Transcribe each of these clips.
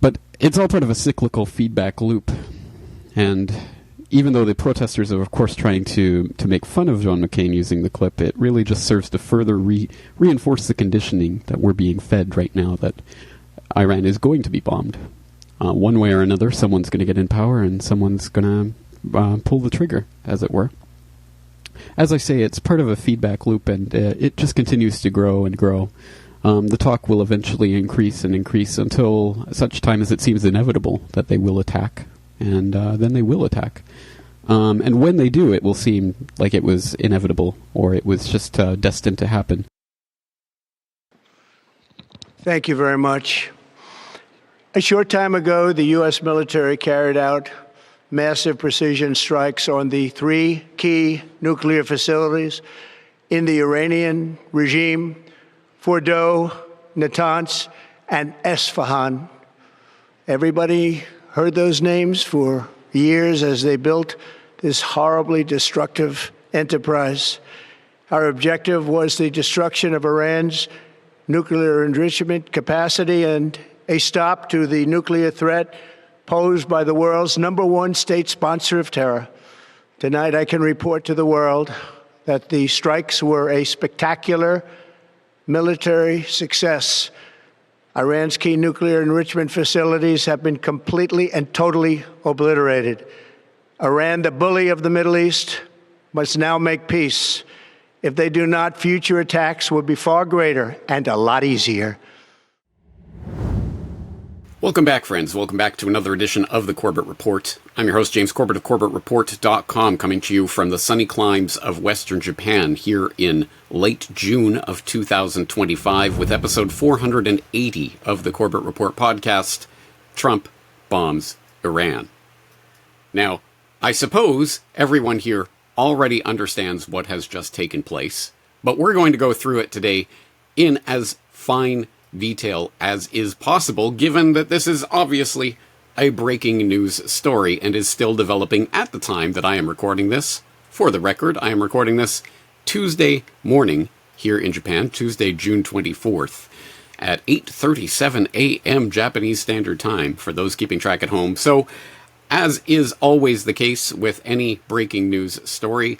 But it's all part of a cyclical feedback loop. And even though the protesters are, of course, trying to make fun of John McCain using the clip, it really just serves to further reinforce the conditioning that we're being fed right now, that Iran is going to be bombed. One way or another, someone's going to get in power and someone's going to pull the trigger, as it were. As I say, it's part of a feedback loop, and it just continues to grow and grow. The talk will eventually increase and increase until such time as it seems inevitable that they will attack, and then they will attack. And when they do, it will seem like it was inevitable, or it was just destined to happen. Thank you very much. A short time ago, the U.S. military carried out massive precision strikes on the 3 key nuclear facilities in the Iranian regime: Fordow, Natanz, and Esfahan. Everybody heard those names for years as they built this horribly destructive enterprise. Our objective was the destruction of Iran's nuclear enrichment capacity and a stop to the nuclear threat posed by the world's #1 state sponsor of terror. Tonight, I can report to the world that the strikes were a spectacular military success. Iran's key nuclear enrichment facilities have been completely and totally obliterated. Iran, the bully of the Middle East, must now make peace. If they do not, future attacks will be far greater and a lot easier. Welcome back, friends. Welcome back to another edition of the Corbett Report. I'm your host, James Corbett of CorbettReport.com, coming to you from the sunny climes of Western Japan here in late June of 2025 with episode 480 of the Corbett Report podcast, Trump Bombs Iran. Now, I suppose everyone here already understands what has just taken place, but we're going to go through it today in as fine detail as is possible, given that this is obviously a breaking news story and is still developing at the time that I am recording this. For the record, I am recording this Tuesday morning here in Japan, Tuesday, June 24th, at 8:37 a.m. Japanese Standard Time, for those keeping track at home. So, as is always the case with any breaking news story,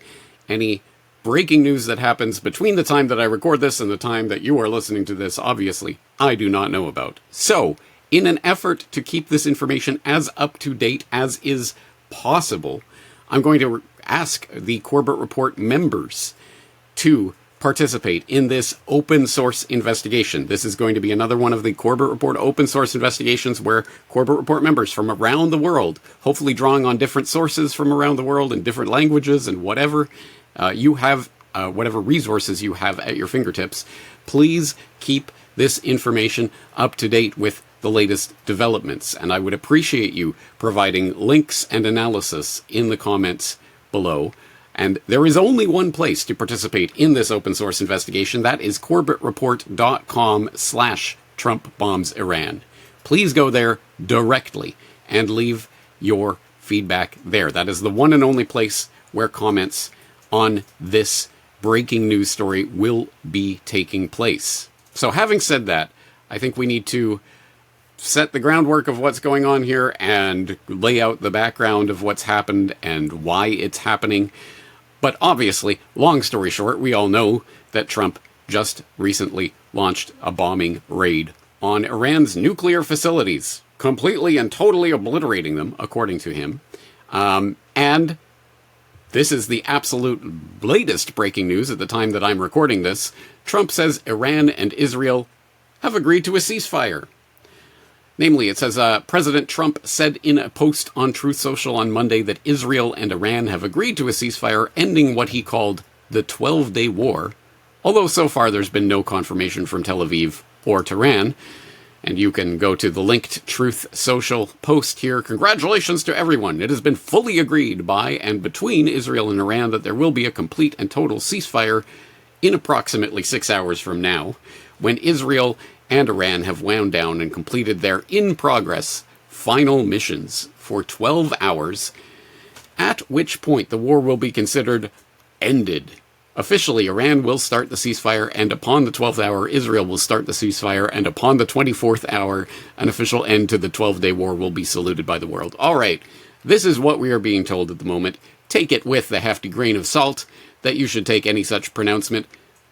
any breaking news that happens between the time that I record this and the time that you are listening to this, obviously, I do not know about. So, in an effort to keep this information as up-to-date as is possible, I'm going to ask the Corbett Report members to participate in this open source investigation. This is going to be another one of the Corbett Report open source investigations where Corbett Report members from around the world, hopefully drawing on different sources from around the world in different languages and whatever, you have whatever resources you have at your fingertips, please keep this information up to date with the latest developments. And I would appreciate you providing links and analysis in the comments below. And there is only one place to participate in this open source investigation. That is CorbettReport.com/TrumpBombsIran. Please go there directly and leave your feedback there. That is the one and only place where comments on this breaking news story will be taking place. So having said that, I think we need to set the groundwork of what's going on here and lay out the background of what's happened and why it's happening. But obviously, long story short, we all know that Trump just recently launched a bombing raid on Iran's nuclear facilities, completely and totally obliterating them, according to him. And this is the absolute latest breaking news at the time that I'm recording this. Trump says Iran and Israel have agreed to a ceasefire. Namely, it says, President Trump said in a post on Truth Social on Monday that Israel and Iran have agreed to a ceasefire, ending what he called the 12-day war, although so far there's been no confirmation from Tel Aviv or Tehran. And you can go to the linked Truth Social post here. Congratulations to everyone. It has been fully agreed by and between Israel and Iran that there will be a complete and total ceasefire in approximately 6 hours from now, when Israel and Iran have wound down and completed their in-progress final missions for 12 hours, at which point the war will be considered ended Officially, Iran will start the ceasefire, and upon the 12th hour, Israel will start the ceasefire, and upon the 24th hour, an official end to the 12-day war will be saluted by the world. All right, this is what we are being told at the moment. Take it with the hefty grain of salt that you should take any such pronouncement.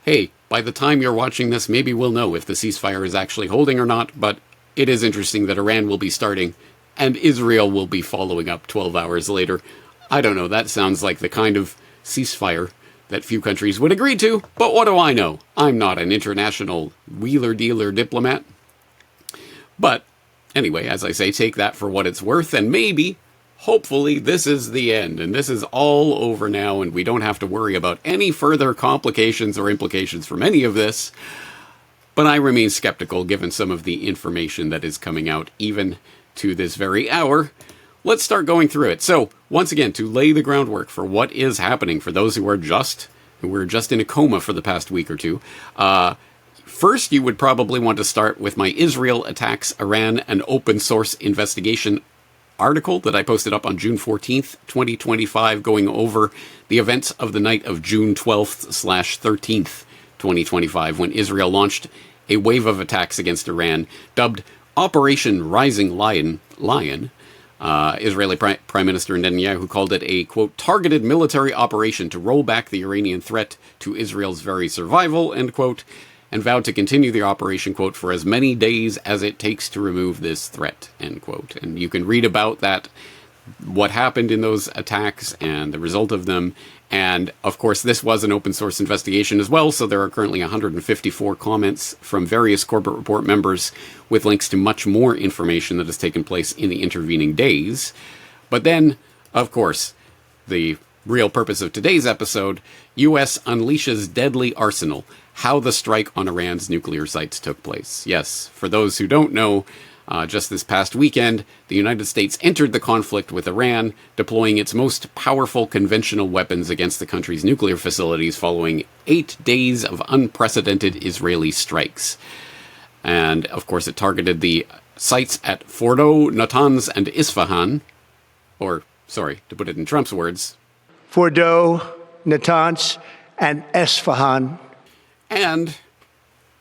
Hey, by the time you're watching this, maybe we'll know if the ceasefire is actually holding or not, but it is interesting that Iran will be starting, and Israel will be following up 12 hours later. I don't know, that sounds like the kind of ceasefire that few countries would agree to, but what do I know? I'm not an international wheeler-dealer diplomat. But, anyway, as I say, take that for what it's worth, and maybe, hopefully, this is the end, and this is all over now, and we don't have to worry about any further complications or implications from any of this. But I remain skeptical, given some of the information that is coming out, even to this very hour. Let's start going through it. So, once again, to lay the groundwork for what is happening for those who were just in a coma for the past week or two. First, you would probably want to start with my Israel attacks Iran, an open source investigation article that I posted up on June 14th, 2025, going over the events of the night of June 12th/13th, 2025, when Israel launched a wave of attacks against Iran, dubbed Operation Rising Lion. Israeli Prime Minister Netanyahu called it a, quote, targeted military operation to roll back the Iranian threat to Israel's very survival, end quote, and vowed to continue the operation, quote, for as many days as it takes to remove this threat, end quote. And you can read about that, what happened in those attacks and the result of them. And, of course, this was an open source investigation as well, so there are currently 154 comments from various Corbett Report members with links to much more information that has taken place in the intervening days. But then, of course, the real purpose of today's episode, U.S. unleashes deadly arsenal, how the strike on Iran's nuclear sites took place. Yes, for those who don't know, just this past weekend, the United States entered the conflict with Iran, deploying its most powerful conventional weapons against the country's nuclear facilities following 8 days of unprecedented Israeli strikes. And, of course, it targeted the sites at Fordo, Natanz, and Isfahan, or, sorry, to put it in Trump's words, Fordo, Natanz, and Isfahan. And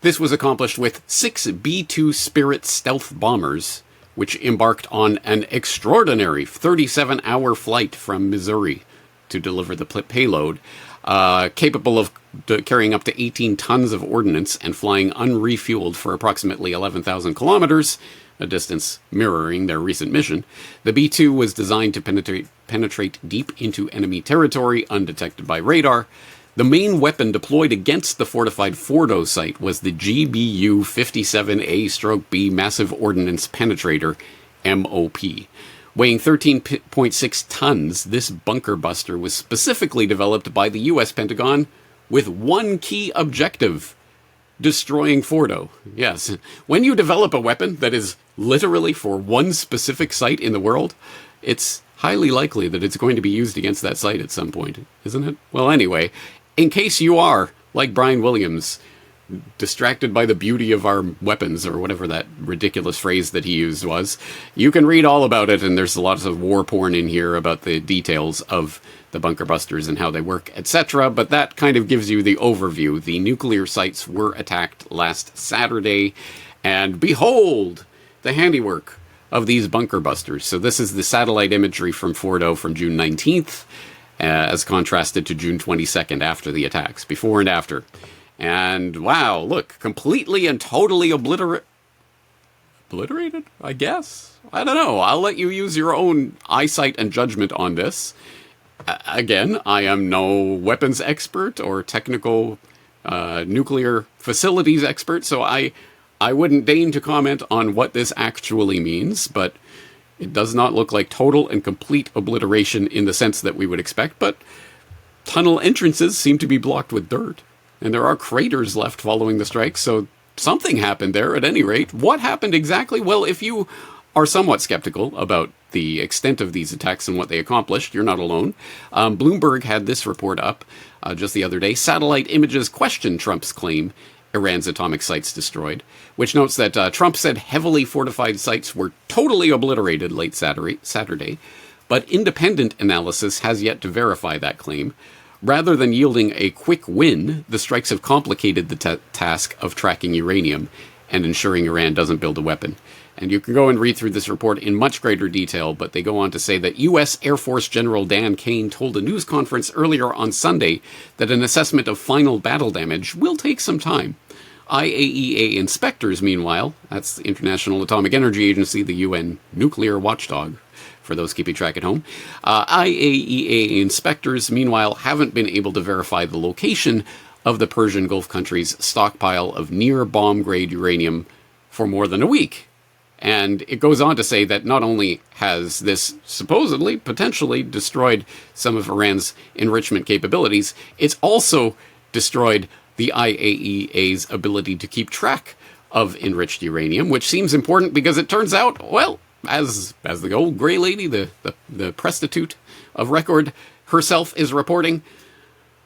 this was accomplished with 6 B-2 Spirit stealth bombers, which embarked on an extraordinary 37-hour flight from Missouri to deliver the payload, capable of carrying up to 18 tons of ordnance and flying unrefueled for approximately 11,000 kilometers, a distance mirroring their recent mission. The B-2 was designed to penetrate deep into enemy territory undetected by radar. The main weapon deployed against the fortified Fordo site was the GBU-57A/B Massive Ordnance Penetrator, MOP. Weighing 13.6 tons, this bunker buster was specifically developed by the U.S. Pentagon with one key objective: destroying Fordo. Yes, when you develop a weapon that is literally for one specific site in the world, it's highly likely that it's going to be used against that site at some point, isn't it? Well, anyway, in case you are, like Brian Williams, distracted by the beauty of our weapons, or whatever that ridiculous phrase that he used was, you can read all about it, and there's lots of war porn in here about the details of the bunker busters and how they work, etc. But that kind of gives you the overview. The nuclear sites were attacked last Saturday, and behold, the handiwork of these bunker busters. So this is the satellite imagery from Fordo from June 19th, as contrasted to June 22nd after the attacks, before and after. And wow, look, completely and totally obliterated, I guess? I don't know. I'll let you use your own eyesight and judgment on this. Again, I am no weapons expert or technical nuclear facilities expert, so I wouldn't deign to comment on what this actually means, but it does not look like total and complete obliteration in the sense that we would expect, but tunnel entrances seem to be blocked with dirt, and there are craters left following the strike, so something happened there at any rate. What happened exactly? Well, if you are somewhat skeptical about the extent of these attacks and what they accomplished, you're not alone. Bloomberg had this report up just the other day. Satellite images question Trump's claim Iran's atomic sites destroyed, which notes that Trump said heavily fortified sites were totally obliterated late Saturday, but independent analysis has yet to verify that claim. Rather than yielding a quick win, the strikes have complicated the task of tracking uranium and ensuring Iran doesn't build a weapon. And you can go and read through this report in much greater detail, but they go on to say that U.S. Air Force General Dan Kane told a news conference earlier on Sunday that an assessment of final battle damage will take some time. IAEA inspectors, meanwhile, that's the International Atomic Energy Agency, the UN nuclear watchdog, for those keeping track at home. IAEA inspectors, meanwhile, haven't been able to verify the location of the Persian Gulf country's stockpile of near bomb-grade uranium for more than a week. And it goes on to say that not only has this supposedly, potentially destroyed some of Iran's enrichment capabilities, it's also destroyed the IAEA's ability to keep track of enriched uranium, which seems important because it turns out, well, as the old gray lady, the prostitute of record herself is reporting,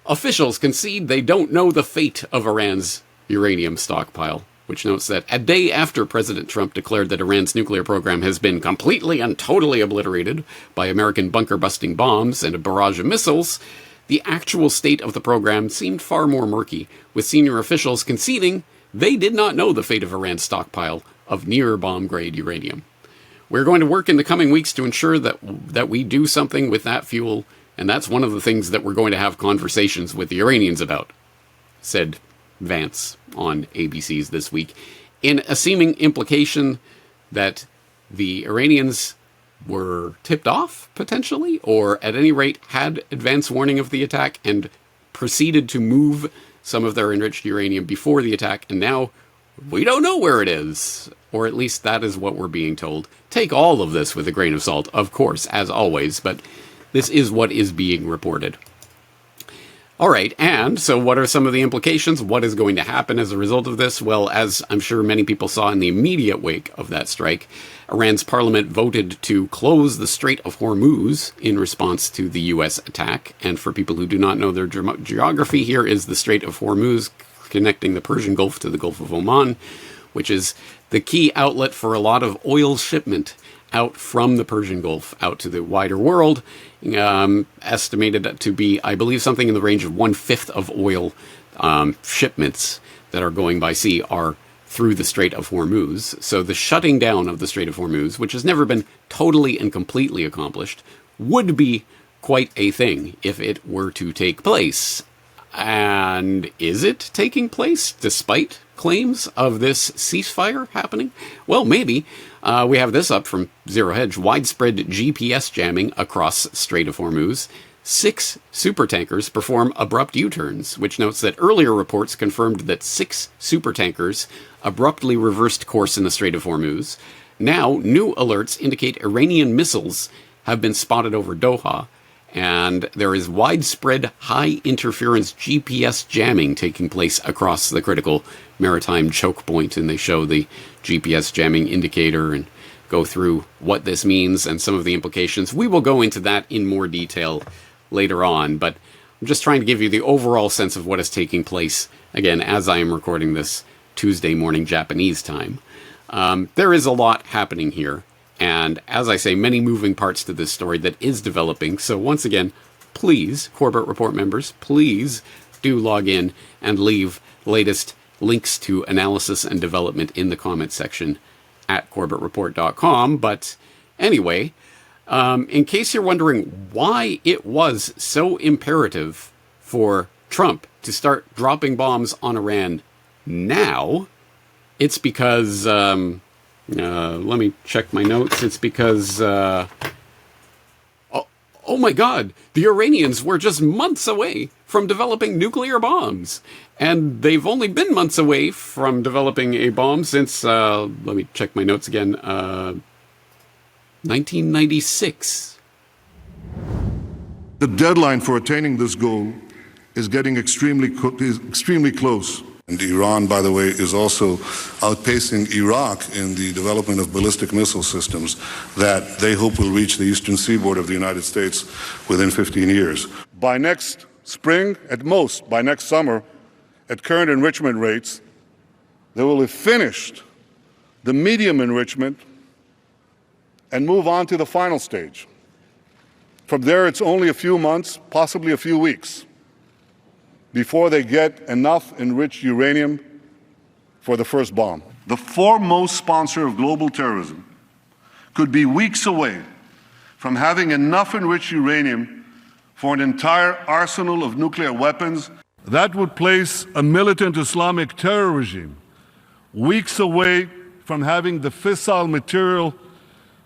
officials concede they don't know the fate of Iran's uranium stockpile, which notes that a day after President Trump declared that Iran's nuclear program has been completely and totally obliterated by American bunker-busting bombs and a barrage of missiles, the actual state of the program seemed far more murky, with senior officials conceding they did not know the fate of Iran's stockpile of near-bomb-grade uranium. We're going to work in the coming weeks to ensure that we do something with that fuel, and that's one of the things that we're going to have conversations with the Iranians about, said Vance on ABC's This Week, in a seeming implication that the Iranians were tipped off, potentially, or at any rate had advance warning of the attack and proceeded to move some of their enriched uranium before the attack, and now we don't know where it is. Or at least that is what we're being told. Take all of this with a grain of salt, of course, as always, but this is what is being reported. All right, and so what are some of the implications? What is going to happen as a result of this? Well, as I'm sure many people saw in the immediate wake of that strike, Iran's parliament voted to close the Strait of Hormuz in response to the U.S. attack. And for people who do not know their geography, here is the Strait of Hormuz connecting the Persian Gulf to the Gulf of Oman, which is the key outlet for a lot of oil shipment out from the Persian Gulf out to the wider world, estimated to be, I believe, something in the range of 1/5 of oil shipments that are going by sea are through the Strait of Hormuz. So the shutting down of the Strait of Hormuz, which has never been totally and completely accomplished, would be quite a thing if it were to take place. And is it taking place despite claims of this ceasefire happening? Well, maybe. We have this up from Zero Hedge. Widespread GPS jamming across Strait of Hormuz. 6 supertankers perform abrupt U-turns, which notes that earlier reports confirmed that 6 supertankers abruptly reversed course in the Strait of Hormuz. Now, new alerts indicate Iranian missiles have been spotted over Doha, and there is widespread high-interference GPS jamming taking place across the critical maritime choke point, and they show the GPS jamming indicator and go through what this means and some of the implications. We will go into that in more detail later on, but I'm just trying to give you the overall sense of what is taking place, again, as I am recording this Tuesday morning Japanese time. There is a lot happening here. And as I say, many moving parts to this story that is developing. So once again, please, Corbett Report members, please do log in and leave latest links to analysis and development in the comment section at CorbettReport.com. But anyway, in case you're wondering why it was so imperative for Trump to start dropping bombs on Iran now, it's because... let me check my notes. It's because, oh my God, the Iranians were just months away from developing nuclear bombs. And they've only been months away from developing a bomb since, let me check my notes again, 1996. The deadline for attaining this goal is getting extremely close. And Iran, by the way, is also outpacing Iraq in the development of ballistic missile systems that they hope will reach the eastern seaboard of the United States within 15 years. By next spring, at most, by next summer, at current enrichment rates, they will have finished the medium enrichment and move on to the final stage. From there, it's only a few months, possibly a few weeks, before they get enough enriched uranium for the first bomb. The foremost sponsor of global terrorism could be weeks away from having enough enriched uranium for an entire arsenal of nuclear weapons. That would place a militant Islamic terror regime weeks away from having the fissile material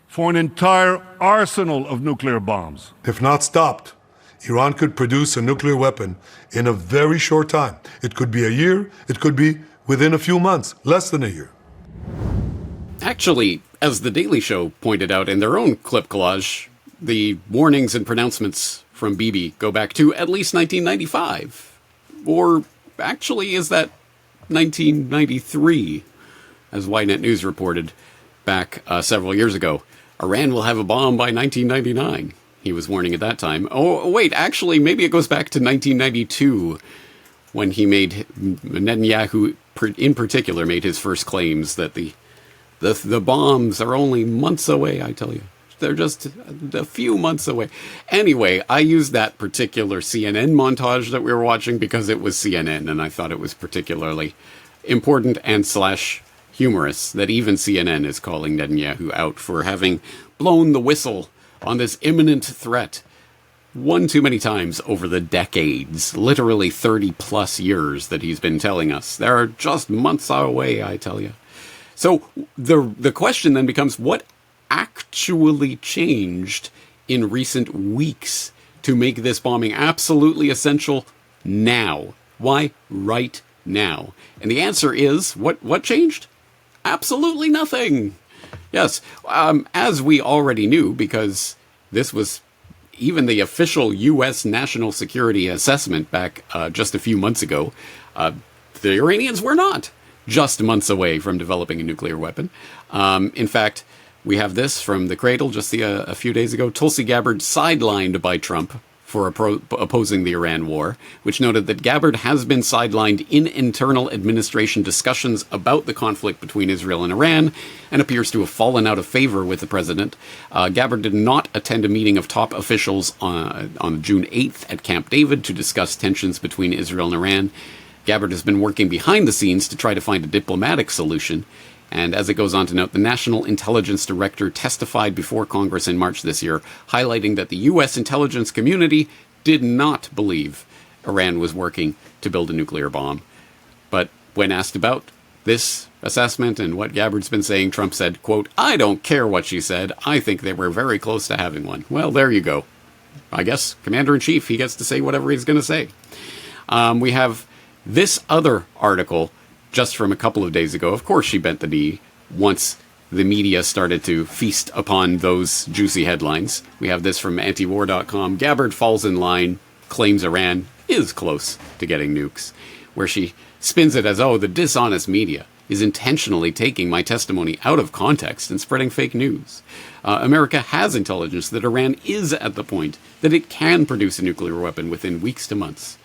for an entire arsenal of nuclear bombs. If not stopped, Iran could produce a nuclear weapon in a very short time. It could be a year, it could be within a few months, less than a year. Actually, as The Daily Show pointed out in their own clip collage, the warnings and pronouncements from Bibi go back to at least 1995. Or actually, is that 1993, as Ynet News reported back several years ago. Iran will have a bomb by 1999. He was warning at that time. Oh, wait, actually, maybe it goes back to 1992 when he made, Netanyahu in particular, made his first claims that the bombs are only months away, I tell you. They're just a few months away. Anyway, I used that particular CNN montage that we were watching because it was CNN, and I thought it was particularly important and / humorous that even CNN is calling Netanyahu out for having blown the whistle on this imminent threat one too many times over the decades, literally 30 plus years that he's been telling us. They're just months away, I tell you. So the question then becomes, what actually changed in recent weeks to make this bombing absolutely essential now? Why right now? And the answer is, what changed? Absolutely nothing. Yes, as we already knew, because this was even the official U.S. national security assessment back just a few months ago, the Iranians were not just months away from developing a nuclear weapon. In fact, we have this from The Cradle just a few days ago. Tulsi Gabbard sidelined by Trump for opposing the Iran war, which noted that Gabbard has been sidelined in internal administration discussions about the conflict between Israel and Iran and appears to have fallen out of favor with the president. Gabbard did not attend a meeting of top officials on June 8th at Camp David to discuss tensions between Israel and Iran. Gabbard has been working behind the scenes to try to find a diplomatic solution. And as it goes on to note, the National Intelligence Director testified before Congress in March this year, highlighting that the U.S. intelligence community did not believe Iran was working to build a nuclear bomb. But when asked about this assessment and what Gabbard's been saying, Trump said, quote, "I don't care what she said. I think they were very close to having one." Well, there you go. I guess Commander-in-Chief, he gets to say whatever he's going to say. We have this other article just from a couple of days ago. Of course, she bent the knee once the media started to feast upon those juicy headlines. We have this from antiwar.com. Gabbard falls in line, claims Iran is close to getting nukes, where she spins it as, oh, the dishonest media is intentionally taking my testimony out of context and spreading fake news. America has intelligence that Iran is at the point that it can produce a nuclear weapon within weeks to months.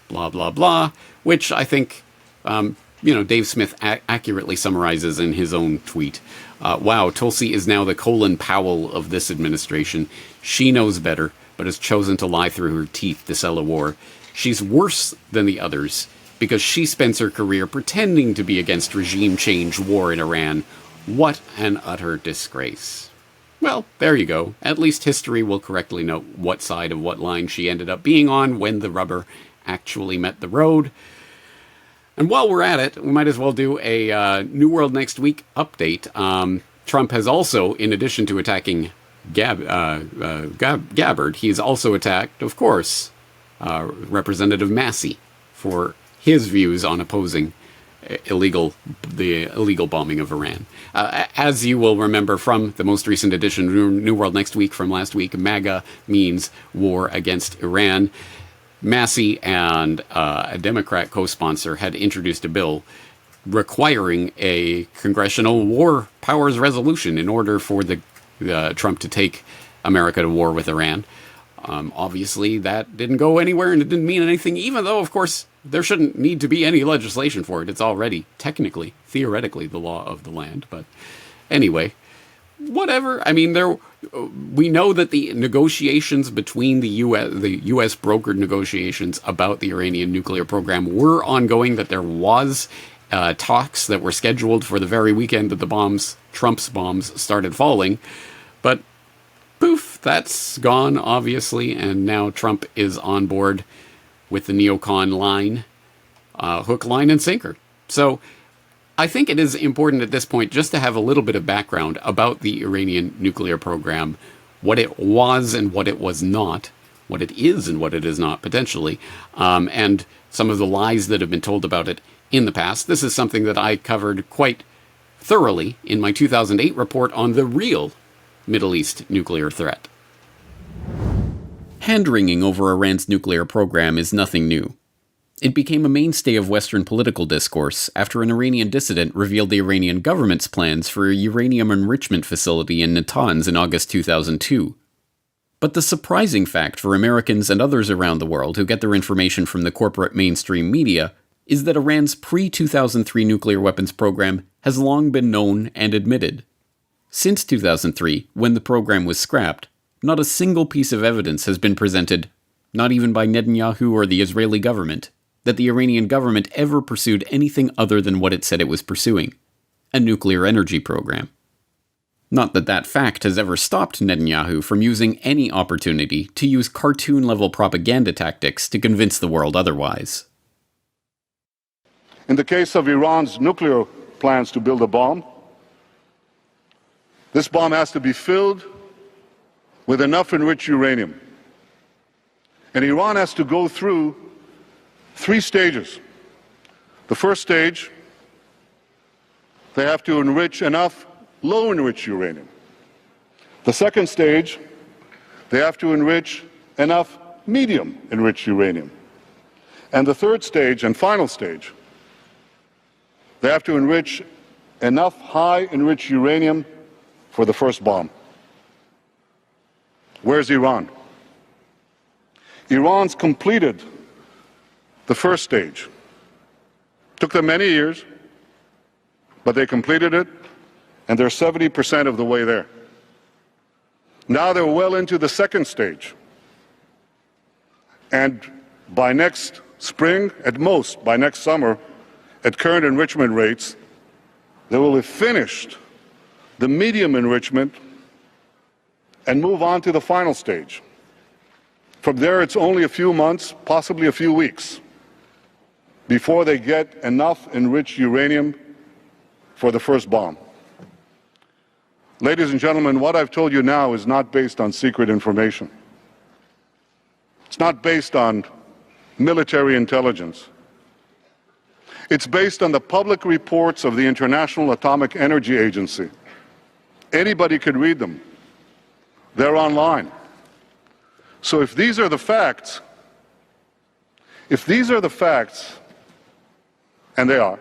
Blah, blah, blah, which I think Dave Smith accurately summarizes in his own tweet. Wow, Tulsi is now the Colin Powell of this administration. She knows better, but has chosen to lie through her teeth to sell a war. She's worse than the others because she spends her career pretending to be against regime change war in Iran. What an utter disgrace. Well, there you go. At least history will correctly note what side of what line she ended up being on when the rubber actually met the road. And while we're at it, we might as well do a New World Next Week update. Trump has also, in addition to attacking Gabbard, he's also attacked, of course, Representative Massey for his views on opposing the illegal bombing of Iran. As you will remember from the most recent edition of New World Next Week from last week, MAGA means war against Iran. Massey and a Democrat co-sponsor had introduced a bill requiring a congressional war powers resolution in order for the Trump to take America to war with Iran. Obviously, that didn't go anywhere and it didn't mean anything, even though, of course, there shouldn't need to be any legislation for it. It's already, technically, theoretically, the law of the land. But anyway, whatever. I mean, we know that the negotiations between the U.S. brokered negotiations about the Iranian nuclear program were ongoing, that there was talks that were scheduled for the very weekend that Trump's bombs started falling. But poof, that's gone, obviously, and now Trump is on board with the neocon line, hook, line, and sinker. So I think it is important at this point just to have a little bit of background about the Iranian nuclear program, what it was and what it was not, what it is and what it is not, potentially, and some of the lies that have been told about it in the past. This is something that I covered quite thoroughly in my 2008 report on the real Middle East nuclear threat. Hand-wringing over Iran's nuclear program is nothing new. It became a mainstay of Western political discourse after an Iranian dissident revealed the Iranian government's plans for a uranium enrichment facility in Natanz in August 2002. But the surprising fact for Americans and others around the world who get their information from the corporate mainstream media is that Iran's pre-2003 nuclear weapons program has long been known and admitted. Since 2003, when the program was scrapped, not a single piece of evidence has been presented, not even by Netanyahu or the Israeli government, that the Iranian government ever pursued anything other than what it said it was pursuing, a nuclear energy program. Not that that fact has ever stopped Netanyahu from using any opportunity to use cartoon-level propaganda tactics to convince the world otherwise. In the case of Iran's nuclear plans to build a bomb, this bomb has to be filled with enough enriched uranium. And Iran has to go through 3 stages. The first stage, they have to enrich enough low-enriched uranium. The second stage, they have to enrich enough medium-enriched uranium. And the third stage and final stage, they have to enrich enough high-enriched uranium for the first bomb. Where's Iran? Iran's completed the first stage. Took them many years, but they completed it, and they're 70% of the way there. Now they're well into the second stage. And by next spring, at most, by next summer, at current enrichment rates, they will have finished the medium enrichment and move on to the final stage. From there, it's only a few months, possibly a few weeks, before they get enough enriched uranium for the first bomb. Ladies and gentlemen, what I've told you now is not based on secret information. It's not based on military intelligence. It's based on the public reports of the International Atomic Energy Agency. Anybody could read them. They're online. So if these are the facts, and they are,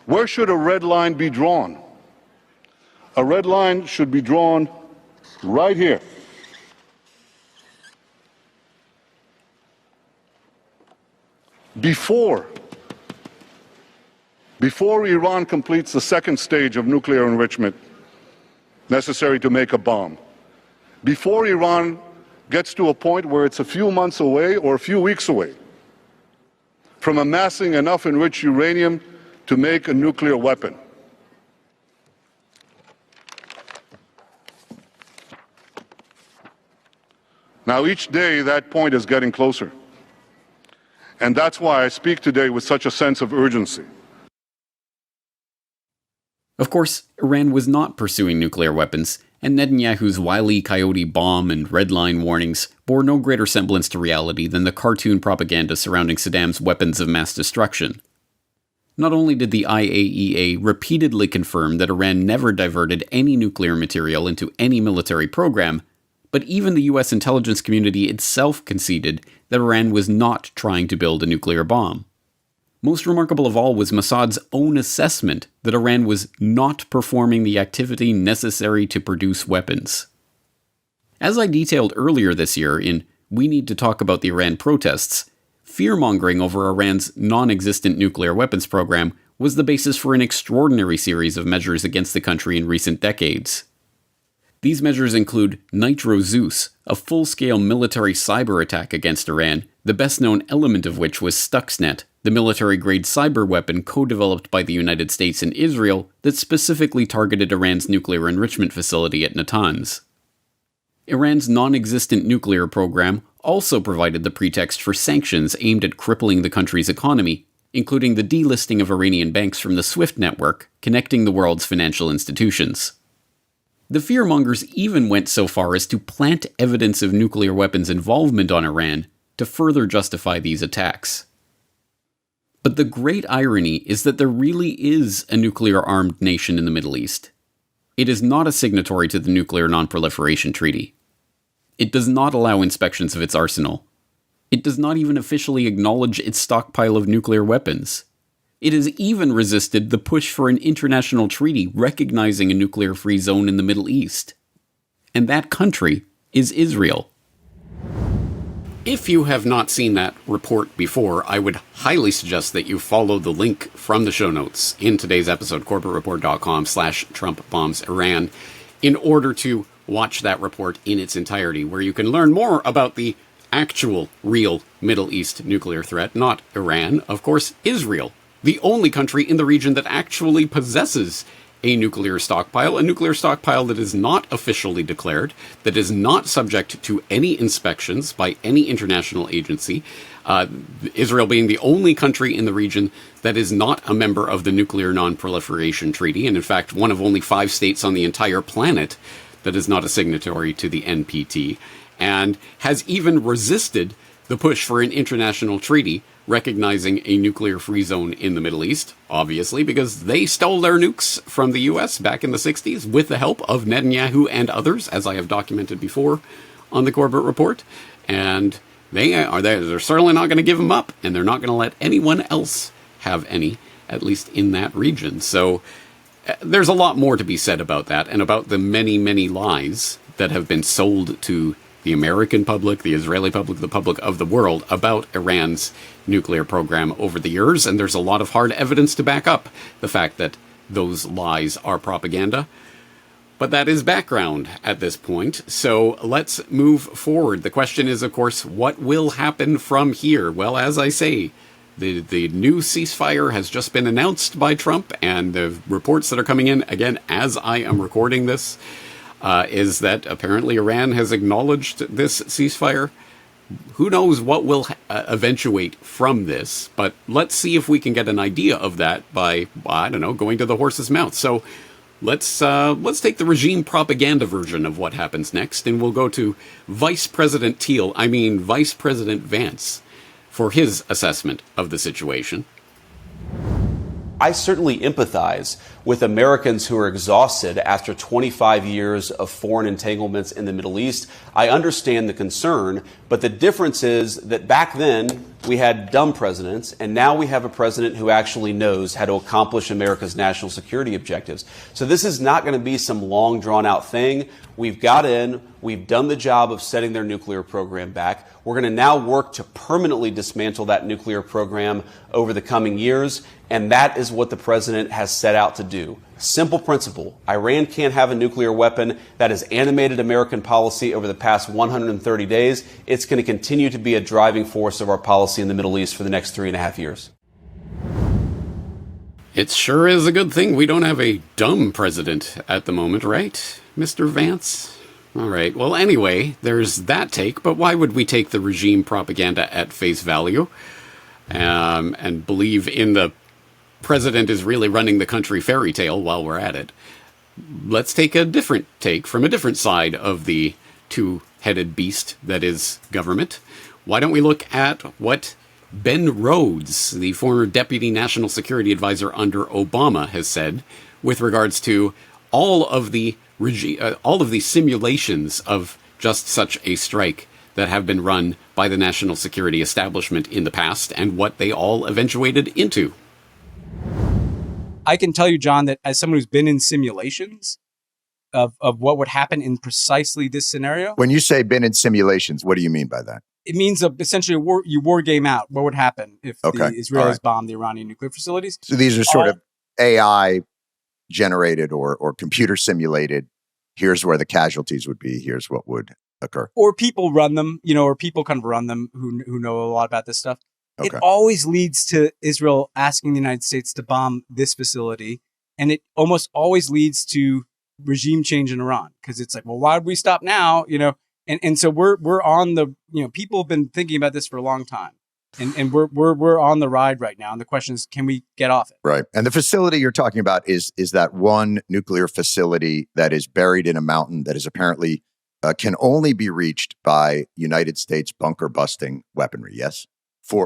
where should a red line be drawn? A red line should be drawn right here. Before Iran completes the second stage of nuclear enrichment necessary to make a bomb, before Iran gets to a point where it's a few months away or a few weeks away from amassing enough enriched uranium to make a nuclear weapon. Now, each day that point is getting closer. And that's why I speak today with such a sense of urgency. Of course, Iran was not pursuing nuclear weapons, and Netanyahu's Wile E. Coyote bomb and red line warnings bore no greater semblance to reality than the cartoon propaganda surrounding Saddam's weapons of mass destruction. Not only did the IAEA repeatedly confirm that Iran never diverted any nuclear material into any military program, but even the US intelligence community itself conceded that Iran was not trying to build a nuclear bomb. Most remarkable of all was Mossad's own assessment that Iran was not performing the activity necessary to produce weapons. As I detailed earlier this year in We Need to Talk About the Iran Protests, fear-mongering over Iran's non-existent nuclear weapons program was the basis for an extraordinary series of measures against the country in recent decades. These measures include Nitro Zeus, a full-scale military cyber attack against Iran, the best-known element of which was Stuxnet, the military-grade cyber weapon co-developed by the United States and Israel that specifically targeted Iran's nuclear enrichment facility at Natanz. Iran's non-existent nuclear program also provided the pretext for sanctions aimed at crippling the country's economy, including the delisting of Iranian banks from the SWIFT network, connecting the world's financial institutions. The fearmongers even went so far as to plant evidence of nuclear weapons involvement on Iran to further justify these attacks. But the great irony is that there really is a nuclear-armed nation in the Middle East. It is not a signatory to the Nuclear Non-Proliferation Treaty. It does not allow inspections of its arsenal. It does not even officially acknowledge its stockpile of nuclear weapons. It has even resisted the push for an international treaty recognizing a nuclear-free zone in the Middle East. And that country is Israel. If you have not seen that report before, I would highly suggest that you follow the link from the show notes in today's episode, corbettreport.com/TrumpBombsIran, in order to watch that report in its entirety, where you can learn more about the actual, real Middle East nuclear threat, not Iran, of course, Israel, the only country in the region that actually possesses a nuclear stockpile that is not officially declared, that is not subject to any inspections by any international agency, Israel being the only country in the region that is not a member of the Nuclear Non-Proliferation Treaty, and in fact one of only 5 states on the entire planet that is not a signatory to the NPT, and has even resisted the push for an international treaty recognizing a nuclear-free zone in the Middle East, obviously, because they stole their nukes from the US back in the 60s with the help of Netanyahu and others, as I have documented before on the Corbett Report, and they're certainly not going to give them up, and they're not going to let anyone else have any, at least in that region. So there's a lot more to be said about that, and about the many, many lies that have been sold to the American public, the Israeli public, the public of the world about Iran's nuclear program over the years, and there's a lot of hard evidence to back up the fact that those lies are propaganda. But that is background at this point, so let's move forward. The question is, of course, what will happen from here? Well, as I say, the new ceasefire has just been announced by Trump, and the reports that are coming in, again, as I am recording this, is that apparently Iran has acknowledged this ceasefire. Who knows what will eventuate from this, but let's see if we can get an idea of that by, I don't know, going to the horse's mouth. So let's take the regime propaganda version of what happens next, and we'll go to Vice President Vance, for his assessment of the situation. I certainly empathize with Americans who are exhausted after 25 years of foreign entanglements in the Middle East. I understand the concern, but the difference is that back then we had dumb presidents, and now we have a president who actually knows how to accomplish America's national security objectives. So this is not going to be some long, drawn-out thing. We've got in, we've done the job of setting their nuclear program back. We're going to now work to permanently dismantle that nuclear program over the coming years, and that is what the president has set out to do. Simple principle. Iran can't have a nuclear weapon. That has animated American policy over the past 130 days. It's going to continue to be a driving force of our policy in the Middle East for the next 3.5 years. It sure is a good thing we don't have a dumb president at the moment, right, Mr. Vance? All right. Well, anyway, there's that take, but why would we take the regime propaganda at face value and believe in the president is really running the country fairy tale while we're at it? Let's take a different take from a different side of the two-headed beast that is government. Why don't we look at what Ben Rhodes, the former Deputy National Security Advisor under Obama, has said with regards to all of the simulations of just such a strike that have been run by the national security establishment in the past and what they all eventuated into. I can tell you, John, that as someone who's been in simulations of what would happen in precisely this scenario. When you say been in simulations, what do you mean by that? It means essentially you war game out what would happen if the Israelis bombed the Iranian nuclear facilities. So these are sort of AI generated or computer simulated here's where the casualties would be, here's what would occur. Or people run them, or people kind of run them who know a lot about this stuff. Okay. It always leads to Israel asking the United States to bomb this facility. And it almost always leads to regime change in Iran, because it's like, well, why would we stop now? And so we're on the, people have been thinking about this for a long time. And we're on the ride right now. And the question is, can we get off it? Right. And the facility you're talking about is that one nuclear facility that is buried in a mountain that is apparently can only be reached by United States bunker busting weaponry. Yes.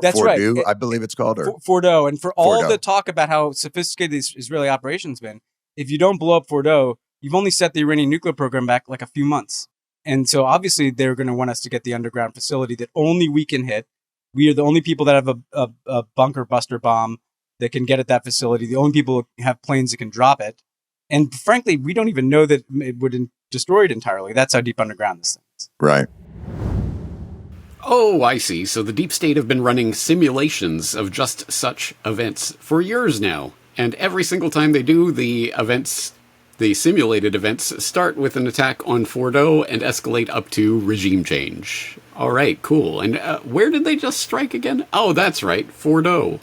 That's right. Fordo, I believe it's called. Or Fordo. And for all Fordo. the talk about how sophisticated this Israeli operation's been, if you don't blow up Fordo, you've only set the Iranian nuclear program back like a few months. And so obviously they're going to want us to get the underground facility that only we can hit. We are the only people that have a bunker buster bomb that can get at that facility. The only people who have planes that can drop it. And frankly, we don't even know that it would destroy it entirely. That's how deep underground this thing is. Right. Oh, I see. So the deep state have been running simulations of just such events for years now. And every single time they do, the simulated events start with an attack on Fordo and escalate up to regime change. All right, cool. And where did they just strike again? Oh, that's right, Fordo.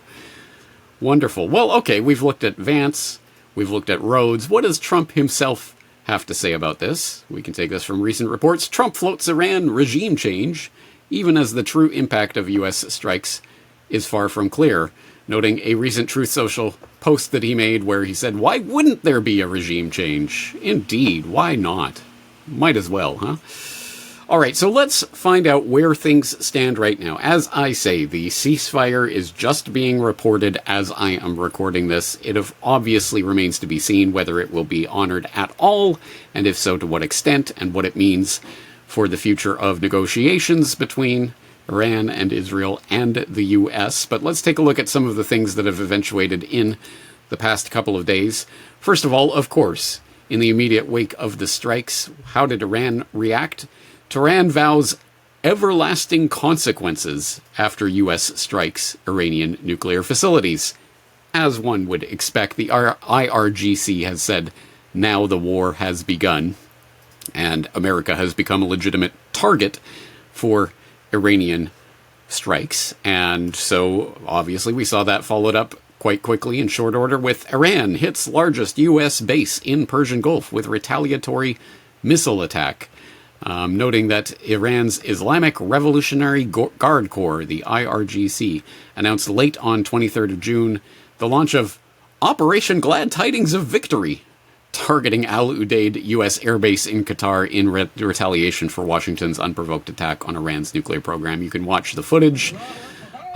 Wonderful. Well, okay, we've looked at Vance. We've looked at Rhodes. What does Trump himself have to say about this? We can take this from recent reports. Trump floats Iran regime change, even as the true impact of U.S. strikes is far from clear, noting a recent Truth Social post that he made where he said, why wouldn't there be a regime change? Indeed, why not? Might as well, huh? All right, so let's find out where things stand right now. As I say, the ceasefire is just being reported as I am recording this. It obviously remains to be seen whether it will be honored at all, and if so, to what extent, and what it means for the future of negotiations between Iran and Israel and the U.S. But let's take a look at some of the things that have eventuated in the past couple of days. First of all, of course, in the immediate wake of the strikes, how did Iran react? Tehran vows everlasting consequences after U.S. strikes Iranian nuclear facilities. As one would expect, the IRGC has said, now the war has begun, and America has become a legitimate target for Iranian strikes. And so, obviously, we saw that followed up quite quickly in short order with Iran hits largest U.S. base in Persian Gulf with retaliatory missile attack. Noting that Iran's Islamic Revolutionary Guard Corps, the IRGC, announced late on 23rd of June the launch of Operation Glad Tidings of Victory, targeting Al Udeid U.S. airbase in Qatar in retaliation for Washington's unprovoked attack on Iran's nuclear program. You can watch the footage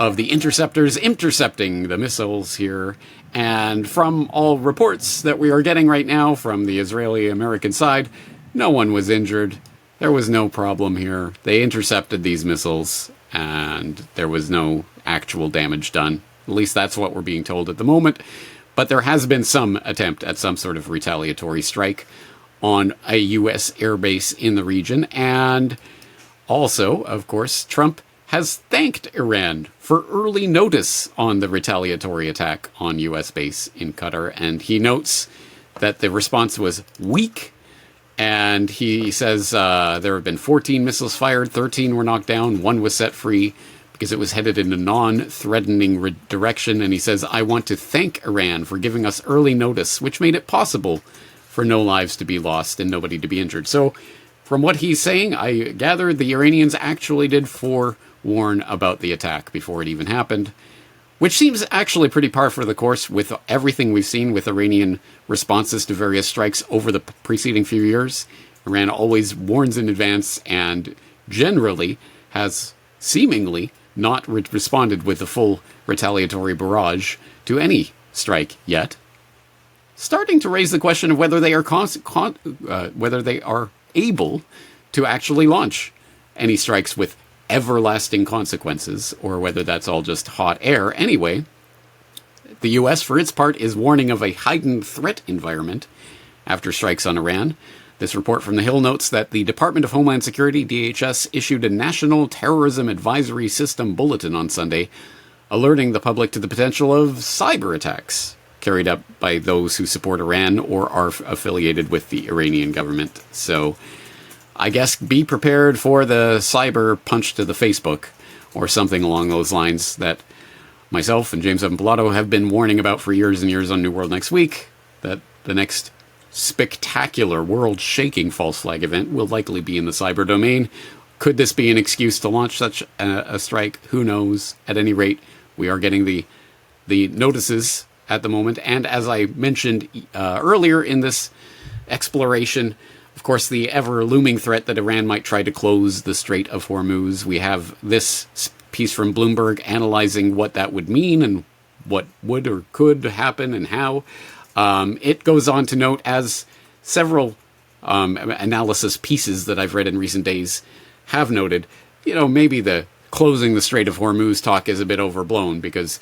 of the interceptors intercepting the missiles here. And from all reports that we are getting right now from the Israeli-American side, no one was injured. There was no problem here. They intercepted these missiles, and there was no actual damage done. At least that's what we're being told at the moment. But there has been some attempt at some sort of retaliatory strike on a U.S. airbase in the region. And also, of course, Trump has thanked Iran for early notice on the retaliatory attack on U.S. base in Qatar. And he notes that the response was weak. And he says there have been 14 missiles fired, 13 were knocked down, 1 was set free because it was headed in a non-threatening direction. And he says, I want to thank Iran for giving us early notice, which made it possible for no lives to be lost and nobody to be injured. So from what he's saying, I gather the Iranians actually did forewarn about the attack before it even happened, which seems actually pretty par for the course with everything we've seen with Iranian responses to various strikes over the preceding few years. Iran always warns in advance and generally has seemingly not responded with a full retaliatory barrage to any strike yet. Starting to raise the question of whether they are whether they are able to actually launch any strikes with everlasting consequences, or whether that's all just hot air. Anyway, the U.S., for its part, is warning of a heightened threat environment after strikes on Iran. This report from The Hill notes that the Department of Homeland Security, DHS, issued a National Terrorism Advisory System bulletin on Sunday, alerting the public to the potential of cyber attacks carried out by those who support Iran or are affiliated with the Iranian government. So I guess be prepared for the cyber punch to the Facebook or something along those lines that myself and James Evan Pilato have been warning about for years and years on New World Next Week, that the next spectacular world-shaking false flag event will likely be in the cyber domain. Could this be an excuse to launch such a strike? Who knows? At any rate, we are getting the notices at the moment. And as I mentioned earlier in this exploration, of course, the ever-looming threat that Iran might try to close the Strait of Hormuz. We have this piece from Bloomberg analyzing what that would mean and what would or could happen and how. It goes on to note, as several analysis pieces that I've read in recent days have noted, maybe the closing the Strait of Hormuz talk is a bit overblown, because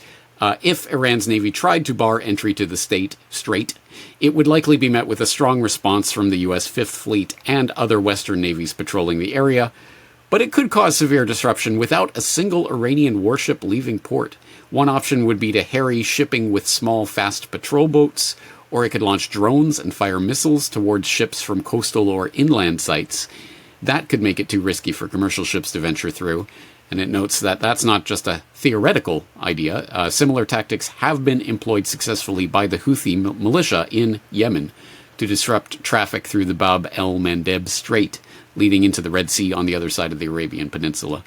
if Iran's navy tried to bar entry to the strait, it would likely be met with a strong response from the U.S. Fifth Fleet and other Western navies patrolling the area. But it could cause severe disruption without a single Iranian warship leaving port. One option would be to harry shipping with small, fast patrol boats, or it could launch drones and fire missiles towards ships from coastal or inland sites. That could make it too risky for commercial ships to venture through. And it notes that that's not just a theoretical idea. Similar tactics have been employed successfully by the Houthi militia in Yemen to disrupt traffic through the Bab el-Mandeb Strait, leading into the Red Sea on the other side of the Arabian Peninsula.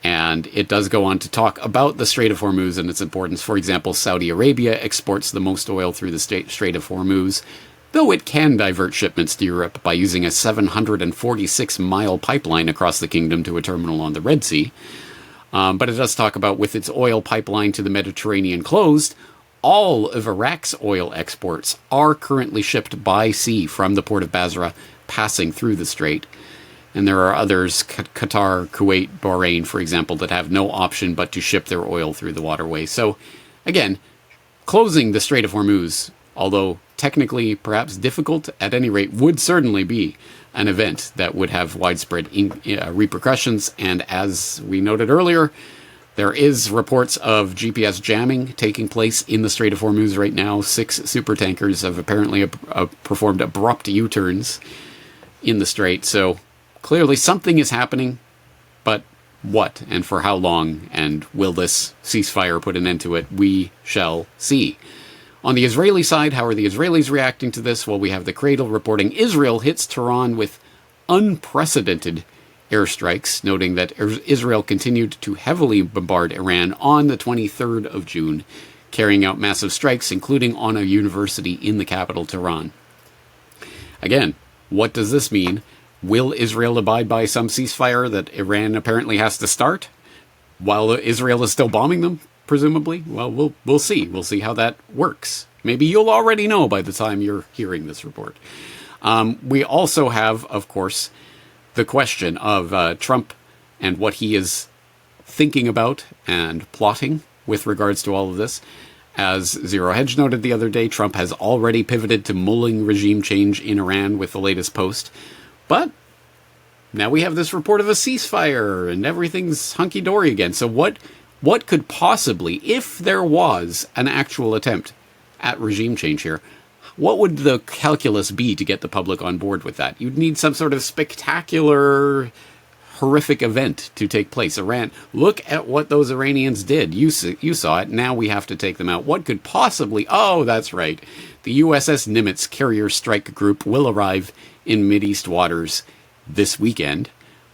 And it does go on to talk about the Strait of Hormuz and its importance. For example, Saudi Arabia exports the most oil through the Strait of Hormuz, though it can divert shipments to Europe by using a 746-mile pipeline across the kingdom to a terminal on the Red Sea. But it does talk about, with its oil pipeline to the Mediterranean closed, all of Iraq's oil exports are currently shipped by sea from the port of Basra, passing through the strait. And there are others, Qatar, Kuwait, Bahrain, for example, that have no option but to ship their oil through the waterway. So, again, closing the Strait of Hormuz, although technically perhaps difficult, at any rate, would certainly be an event that would have widespread repercussions. And as we noted earlier, there is reports of GPS jamming taking place in the Strait of Hormuz right now. 6 supertankers have apparently performed abrupt U-turns in the strait. So clearly something is happening, but what and for how long? And will this ceasefire put an end to it? We shall see. On the Israeli side, how are the Israelis reacting to this? Well, we have the Cradle reporting Israel hits Tehran with unprecedented airstrikes, noting that Israel continued to heavily bombard Iran on the 23rd of June, carrying out massive strikes, including on a university in the capital, Tehran. Again, what does this mean? Will Israel abide by some ceasefire that Iran apparently has to start while Israel is still bombing them, presumably? Well, we'll see. We'll see how that works. Maybe you'll already know by the time you're hearing this report. We also have, of course, the question of Trump and what he is thinking about and plotting with regards to all of this. As Zero Hedge noted the other day, Trump has already pivoted to mulling regime change in Iran with the latest post. But now we have this report of a ceasefire and everything's hunky-dory again. So what could possibly, if there was an actual attempt at regime change here, what would the calculus be to get the public on board with that? You'd need some sort of spectacular, horrific event to take place. Iran, look at what those Iranians did. You saw it. Now we have to take them out. What could possibly... Oh, that's right. The USS Nimitz carrier strike group will arrive in Mideast waters this weekend.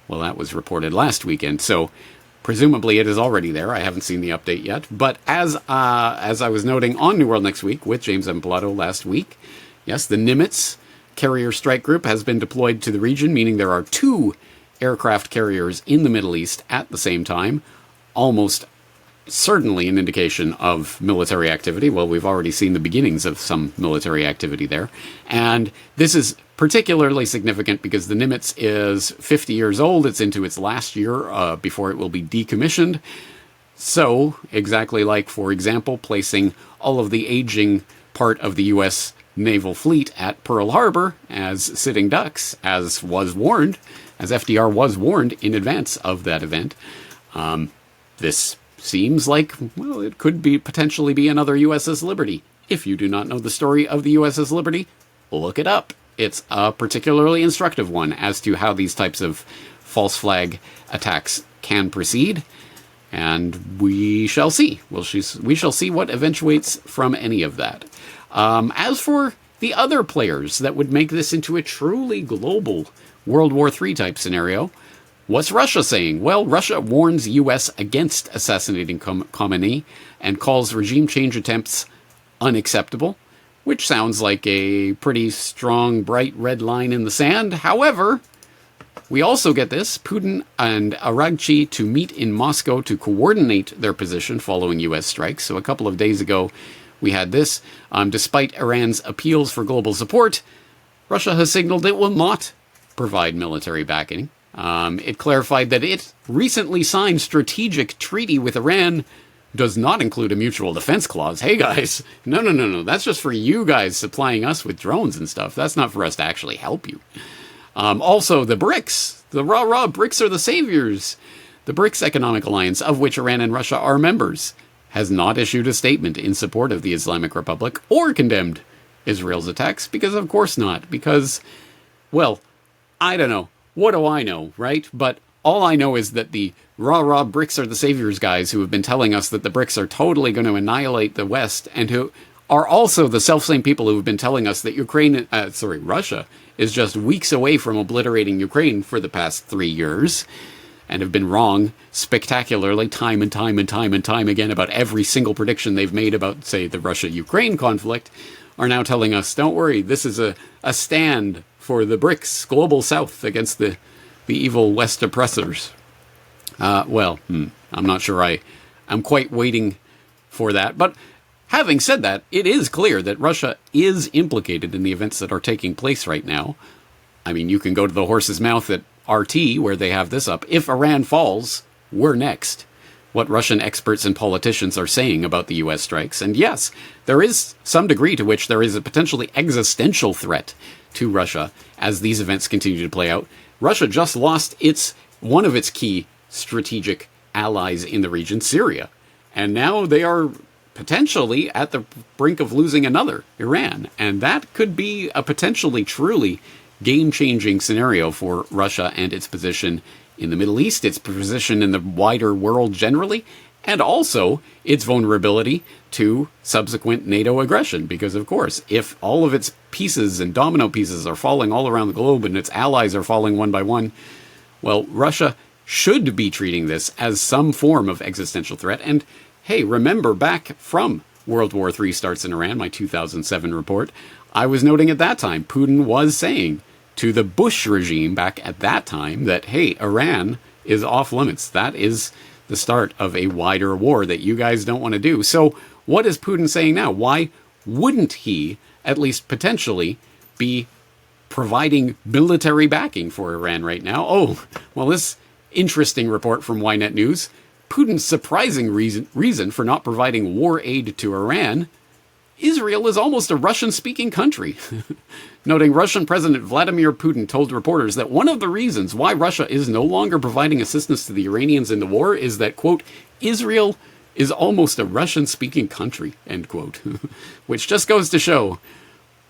Well, that was reported last weekend, so presumably it is already there. I haven't seen the update yet. But as I was noting on New World Next Week with James M. Pilato last week, yes, the Nimitz carrier strike group has been deployed to the region, meaning there are 2 aircraft carriers in the Middle East at the same time. Almost certainly an indication of military activity. Well, we've already seen the beginnings of some military activity there. And this is particularly significant because the Nimitz is 50 years old. It's into its last year before it will be decommissioned. So, exactly like, for example, placing all of the aging part of the U.S. naval fleet at Pearl Harbor as sitting ducks, as FDR was warned in advance of that event. This seems like, well, it could potentially be another USS Liberty If you do not know the story of the USS Liberty, look it up. It's a particularly instructive one as to how these types of false flag attacks can proceed. And we shall see. We shall see what eventuates from any of that. As for the other players that would make this into a truly global World War III type scenario, what's Russia saying? Well, Russia warns U.S. against assassinating Khamenei and calls regime change attempts unacceptable, which sounds like a pretty strong, bright red line in the sand. However, we also get this: Putin and Aragchi to meet in Moscow to coordinate their position following U.S. strikes. So a couple of days ago, we had this. Despite Iran's appeals for global support, Russia has signaled it will not provide military backing. It clarified that it recently signed strategic treaty with Iran does not include a mutual defense clause. Hey guys, no. That's just for you guys supplying us with drones and stuff. That's not for us to actually help you. Also, the BRICS, the rah-rah BRICS are the saviors. The BRICS economic alliance, of which Iran and Russia are members, has not issued a statement in support of the Islamic Republic or condemned Israel's attacks, because of course not. Because, well, I don't know. What do I know, right? But all I know is that the rah-rah BRICS are the saviors guys who have been telling us that the BRICS are totally going to annihilate the West, and who are also the self-same people who have been telling us that Russia is just weeks away from obliterating Ukraine for the past 3 years, and have been wrong spectacularly time and time again about every single prediction they've made about, say, the Russia-Ukraine conflict, are now telling us, don't worry, this is a stand for the BRICS, global South, against the evil West oppressors. I'm not sure I'm quite waiting for that. But having said that, it is clear that Russia is implicated in the events that are taking place right now. I mean, you can go to the horse's mouth at RT, where they have this up. If Iran falls, we're next. What Russian experts and politicians are saying about the U.S. strikes. And yes, there is some degree to which there is a potentially existential threat to Russia as these events continue to play out. Russia just lost one of its key strategic allies in the region, Syria. And now they are potentially at the brink of losing another, Iran. And that could be a potentially truly game-changing scenario for Russia and its position in the Middle East, its position in the wider world generally, and also its vulnerability to subsequent NATO aggression. Because, of course, if all of its pieces and domino pieces are falling all around the globe and its allies are falling one by one, well, Russia should be treating this as some form of existential threat. And, hey, remember back from World War III starts in Iran, my 2007 report, I was noting at that time, Putin was saying to the Bush regime back at that time that, hey, Iran is off limits. That is the start of a wider war that you guys don't want to do. So what is Putin saying now? Why wouldn't he, at least potentially, be providing military backing for Iran right now? Oh, well, this interesting report from Ynet News, Putin's surprising reason for not providing war aid to Iran: Israel is almost a Russian-speaking country. Noting Russian President Vladimir Putin told reporters that one of the reasons why Russia is no longer providing assistance to the Iranians in the war is that, quote, Israel is almost a Russian-speaking country, end quote. Which just goes to show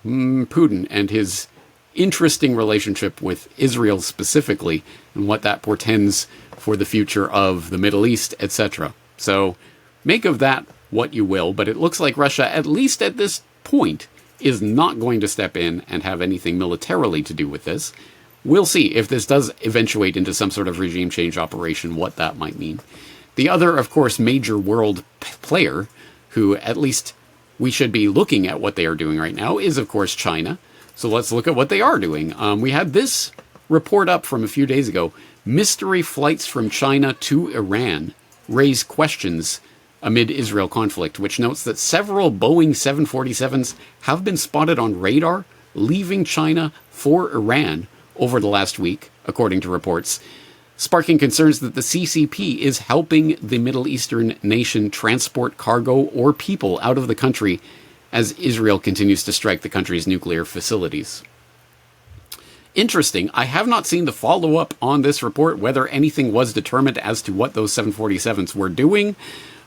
Putin and his interesting relationship with Israel specifically, and what that portends for the future of the Middle East, etc. So make of that what you will, but it looks like Russia, at least at this point, is not going to step in and have anything militarily to do with this. We'll see if this does eventuate into some sort of regime change operation, what that might mean. The other, of course, major world player, who at least we should be looking at what they are doing right now, is, of course, China. So let's look at what they are doing. We had this report up from a few days ago. Mystery flights from China to Iran raise questions amid Israel conflict, which notes that several Boeing 747s have been spotted on radar leaving China for Iran over the last week, according to reports, sparking concerns that the CCP is helping the Middle Eastern nation transport cargo or people out of the country as Israel continues to strike the country's nuclear facilities. Interesting. I have not seen the follow-up on this report, whether anything was determined as to what those 747s were doing,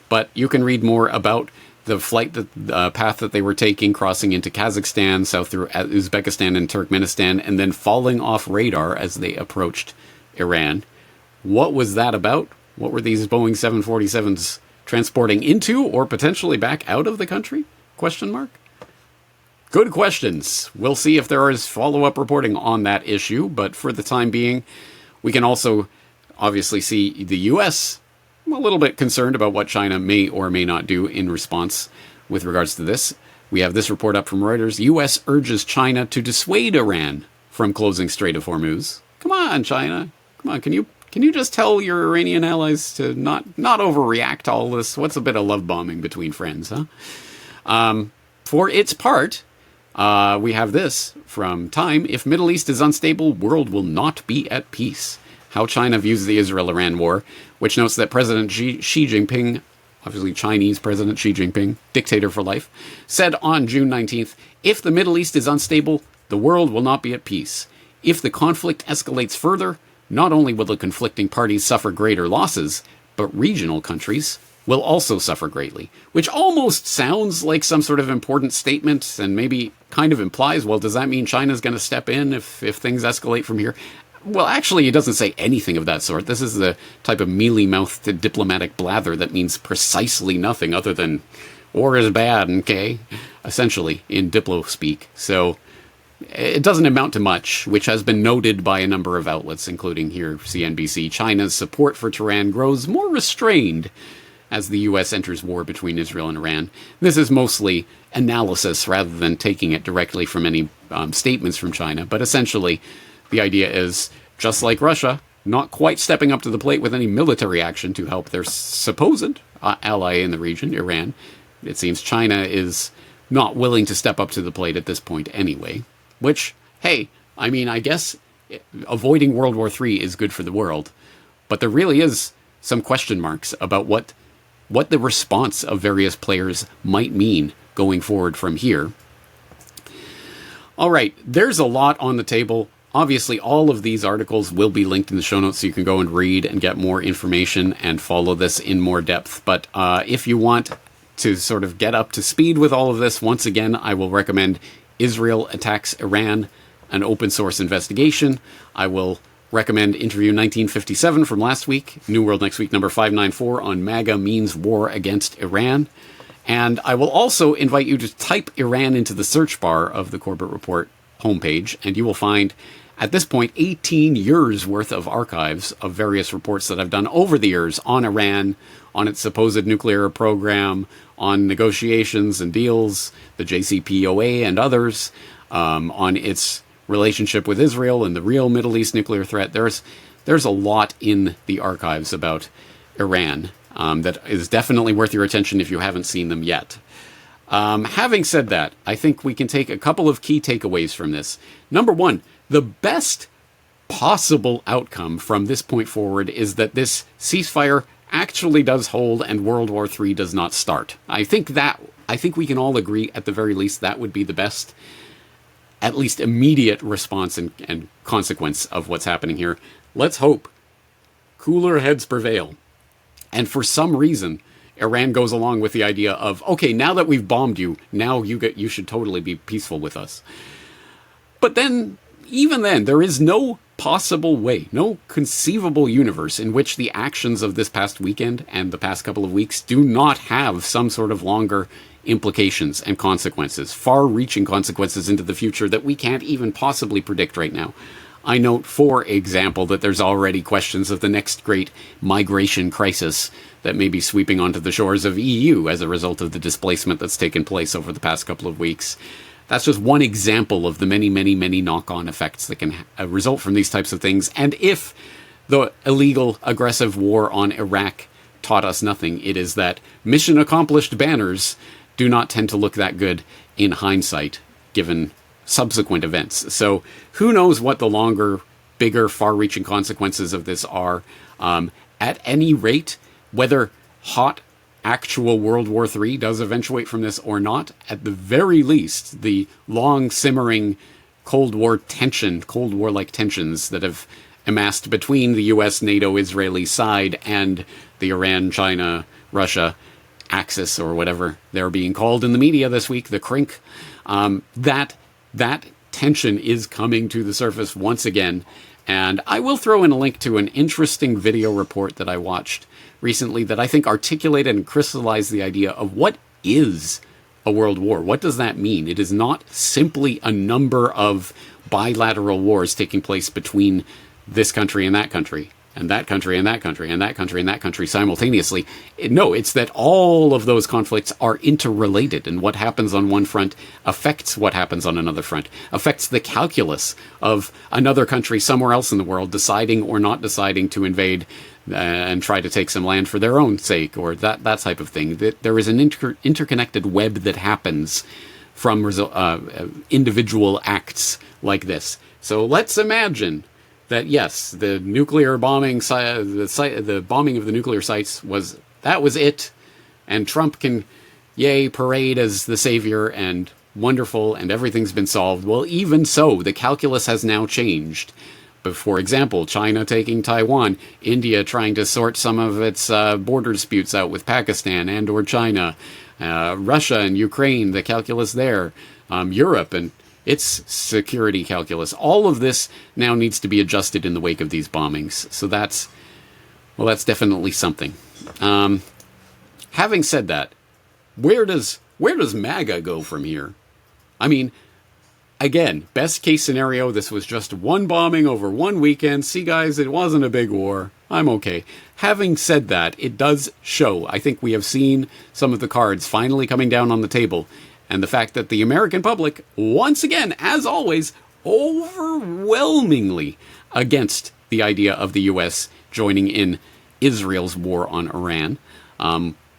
but you can read more about the flight, the path that they were taking, crossing into Kazakhstan, south through Uzbekistan and Turkmenistan, and then falling off radar as they approached Iran. What was that about? What were these Boeing 747s transporting into or potentially back out of the country? Question mark. Good questions. We'll see if there is follow-up reporting on that issue, but for the time being, we can also obviously see the U.S. a little bit concerned about what China may or may not do in response with regards to this. We have this report up from Reuters. U.S. urges China to dissuade Iran from closing Strait of Hormuz. Come on, China. Come on, can you just tell your Iranian allies to not overreact to all this? What's a bit of love bombing between friends, huh? For its part, we have this from Time. If Middle East is unstable, world will not be at peace. How China views the Israel-Iran war, which notes that President Xi Jinping, obviously Chinese President Xi Jinping, dictator for life, said on June 19th, if the Middle East is unstable, the world will not be at peace. If the conflict escalates further, not only will the conflicting parties suffer greater losses, but regional countries will also suffer greatly, which almost sounds like some sort of important statement and maybe kind of implies, well, does that mean China's going to step in if things escalate from here? Well, actually, he doesn't say anything of that sort. This is the type of mealy-mouthed diplomatic blather that means precisely nothing other than war is bad, okay? Essentially, in diplo speak. So it doesn't amount to much, which has been noted by a number of outlets, including here CNBC. China's support for Tehran grows more restrained as the U.S. enters war between Israel and Iran. This is mostly analysis rather than taking it directly from any statements from China, but essentially the idea is, just like Russia, not quite stepping up to the plate with any military action to help their supposed ally in the region, Iran. It seems China is not willing to step up to the plate at this point anyway. Which, hey, I mean, I guess avoiding World War III is good for the world. But there really is some question marks about what the response of various players might mean going forward from here. All right, there's a lot on the table. Obviously, all of these articles will be linked in the show notes so you can go and read and get more information and follow this in more depth. But if you want to sort of get up to speed with all of this, once again, I will recommend Israel Attacks Iran, an open source investigation. I will recommend Interview 1957 from last week, New World Next Week number 594 on MAGA means war against Iran. And I will also invite you to type Iran into the search bar of the Corbett Report homepage, and you will find, at this point, 18 years worth of archives of various reports that I've done over the years on Iran, on its supposed nuclear program, on negotiations and deals, the JCPOA and others, on its relationship with Israel and the real Middle East nuclear threat. There's a lot in the archives about Iran that is definitely worth your attention if you haven't seen them yet. Having said that, I think we can take a couple of key takeaways from this. Number one, the best possible outcome from this point forward is that this ceasefire actually does hold and World War III does not start. I think we can all agree, at the very least, that would be the best, at least immediate response and consequence of what's happening here. Let's hope cooler heads prevail. And for some reason, Iran goes along with the idea of, okay, now that we've bombed you, now you should totally be peaceful with us. But then, even then, there is no possible way, no conceivable universe in which the actions of this past weekend and the past couple of weeks do not have some sort of longer implications and consequences, far-reaching consequences into the future that we can't even possibly predict right now. I note, for example, that there's already questions of the next great migration crisis that may be sweeping onto the shores of EU as a result of the displacement that's taken place over the past couple of weeks. That's just one example of the many, many, many knock-on effects that can result from these types of things. And if the illegal, aggressive war on Iraq taught us nothing, it is that mission accomplished banners do not tend to look that good in hindsight, given subsequent events. So who knows what the longer, bigger, far-reaching consequences of this are. At any rate, whether hot actual World War III does eventuate from this or not, at the very least, the long simmering Cold War tension, Cold War-like tensions that have amassed between the US, NATO, Israeli side and the Iran, China, Russia axis, or whatever they're being called in the media this week, the crink, that tension is coming to the surface once again. And I will throw in a link to an interesting video report that I watched recently that I think articulated and crystallized the idea of what is a world war. What does that mean? It is not simply a number of bilateral wars taking place between this country and that country, and that country and that country, and that country and that country simultaneously. No, it's that all of those conflicts are interrelated, and what happens on one front affects what happens on another front, affects the calculus of another country somewhere else in the world deciding or not deciding to invade and try to take some land for their own sake, or that type of thing. There is an interconnected web that happens from individual acts like this. So let's imagine that, yes, the nuclear bombing, the bombing of the nuclear sites was it, and Trump can, parade as the savior and wonderful, and everything's been solved. Well, even so, the calculus has now changed. But for example, China taking Taiwan, India trying to sort some of its border disputes out with Pakistan and or China, Russia and Ukraine, the calculus there, Europe and its security calculus. All of this now needs to be adjusted in the wake of these bombings. So that's definitely something. Having said that, where does MAGA go from here? I mean, again, best case scenario, this was just one bombing over one weekend. See, guys, it wasn't a big war. I'm okay. Having said that, it does show, I think we have seen some of the cards finally coming down on the table. And the fact that the American public, once again, as always, overwhelmingly against the idea of the U.S. joining in Israel's war on Iran.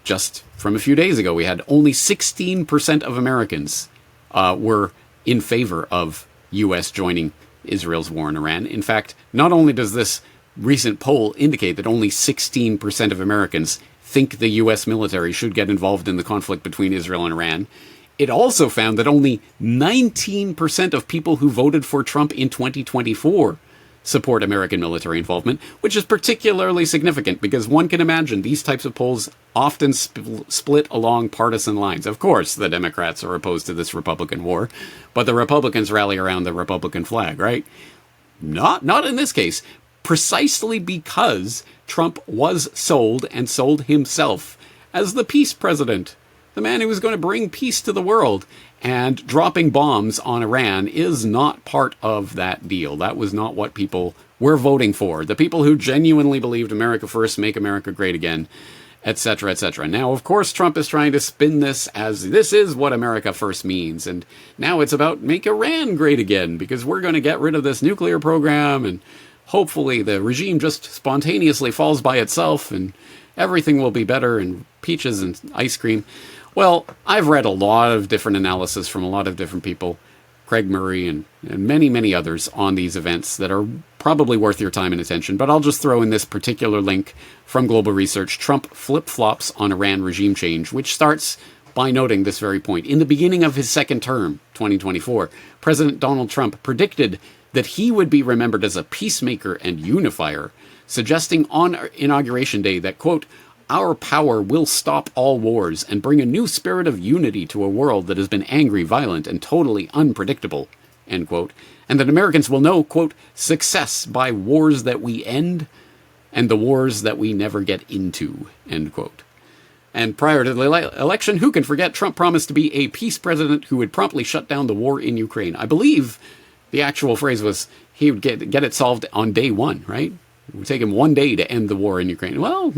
Just from a few days ago, we had only 16% of Americans were in favor of U.S. joining Israel's war in Iran. In fact, not only does this recent poll indicate that only 16% of Americans think the U.S. military should get involved in the conflict between Israel and Iran, it also found that only 19% of people who voted for Trump in 2024 support American military involvement, which is particularly significant because one can imagine these types of polls often split along partisan lines. Of course, the Democrats are opposed to this Republican war, but the Republicans rally around the Republican flag, right? Not in this case, precisely because Trump was sold and sold himself as the peace president, the man who was going to bring peace to the world. And dropping bombs on Iran is not part of that deal. That was not what people were voting for. The people who genuinely believed America first, make America great again, etc., etc. Now, of course, Trump is trying to spin this as this is what America first means. And now it's about make Iran great again because we're going to get rid of this nuclear program and hopefully the regime just spontaneously falls by itself and everything will be better and peaches and ice cream. Well, I've read a lot of different analysis from a lot of different people, Craig Murray and many, many others on these events that are probably worth your time and attention. But I'll just throw in this particular link from Global Research, Trump flip-flops on Iran regime change, which starts by noting this very point. In the beginning of his second term, 2024, President Donald Trump predicted that he would be remembered as a peacemaker and unifier, suggesting on Inauguration Day that, quote, our power will stop all wars and bring a new spirit of unity to a world that has been angry, violent, and totally unpredictable, end quote. And that Americans will know, quote, success by wars that we end and the wars that we never get into, end quote. And prior to the election, who can forget Trump promised to be a peace president who would promptly shut down the war in Ukraine. I believe the actual phrase was he would get it solved on day one, right? It would take him 1 day to end the war in Ukraine. Well,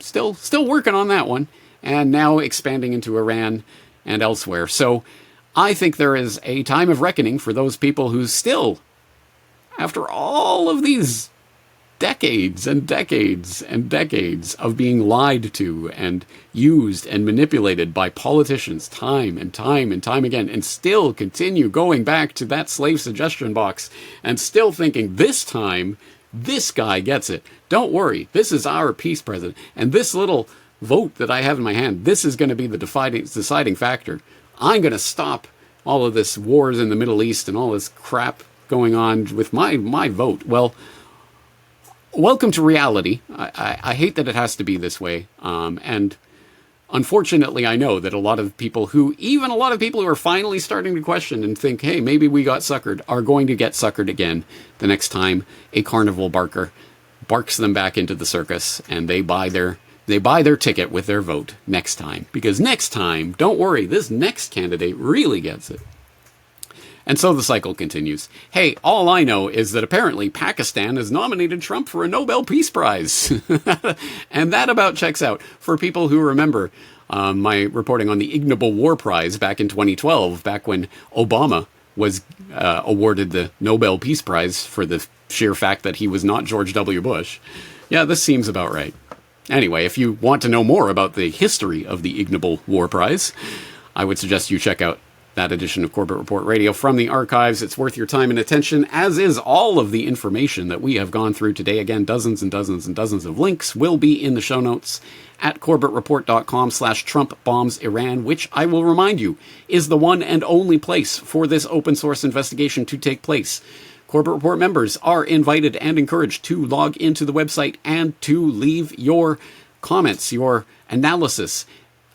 Still working on that one, and now expanding into Iran and elsewhere. So I think there is a time of reckoning for those people who still, after all of these decades and decades and decades of being lied to and used and manipulated by politicians time and time and time again, and still continue going back to that slave suggestion box and still thinking this time this guy gets it. Don't worry. This is our peace president. And this little vote that I have in my hand, this is going to be the deciding factor. I'm going to stop all of this wars in the Middle East and all this crap going on with my vote. Well, welcome to reality. I hate that it has to be this way. And Unfortunately, I know that a lot of people who are finally starting to question and think, hey, maybe we got suckered, are going to get suckered again the next time a carnival barker barks them back into the circus, and they buy their ticket with their vote next time. Because next time, don't worry, this next candidate really gets it. And so the cycle continues. Hey, all I know is that apparently Pakistan has nominated Trump for a Nobel Peace Prize. And that about checks out. For people who remember my reporting on the Ig Nobel War Prize back in 2012, back when Obama was awarded the Nobel Peace Prize for the sheer fact that he was not George W. Bush. Yeah, this seems about right. Anyway, if you want to know more about the history of the Ig Nobel War Prize, I would suggest you check out that edition of Corbett Report Radio from the archives. It's worth your time and attention, as is all of the information that we have gone through today. Again, dozens and dozens and dozens of links will be in the show notes at corbettreport.com/Trump bombs Iran, which I will remind you is the one and only place for this open source investigation to take place. Corbett Report members are invited and encouraged to log into the website and to leave your comments, your analysis,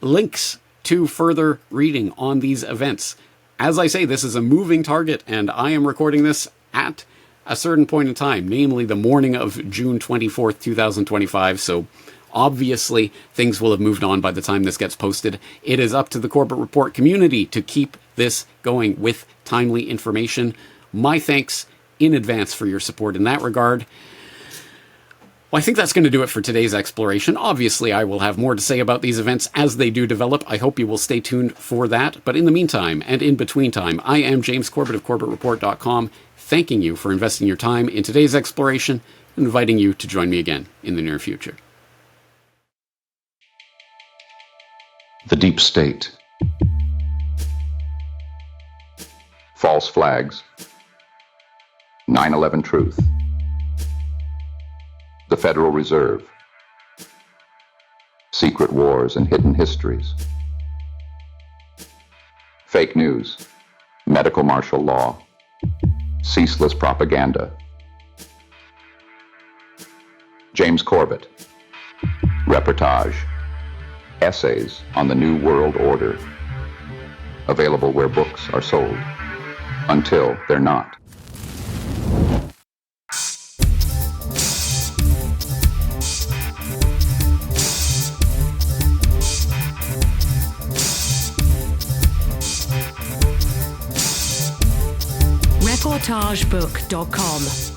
links to further reading on these events. As I say, this is a moving target, and I am recording this at a certain point in time, namely the morning of June 24th, 2025, so obviously things will have moved on by the time this gets posted. It is up to the Corbett Report community to keep this going with timely information. My thanks in advance for your support in that regard. Well, I think that's going to do it for today's exploration. Obviously, I will have more to say about these events as they do develop. I hope you will stay tuned for that. But in the meantime, and in between time, I am James Corbett of CorbettReport.com, thanking you for investing your time in today's exploration and inviting you to join me again in the near future. The Deep State. False Flags. 9/11 Truth. The Federal Reserve. Secret Wars and Hidden Histories. Fake News. Medical Martial Law. Ceaseless Propaganda. James Corbett. Reportage. Essays on the New World Order. Available where books are sold. Until they're not. Reportagebook.com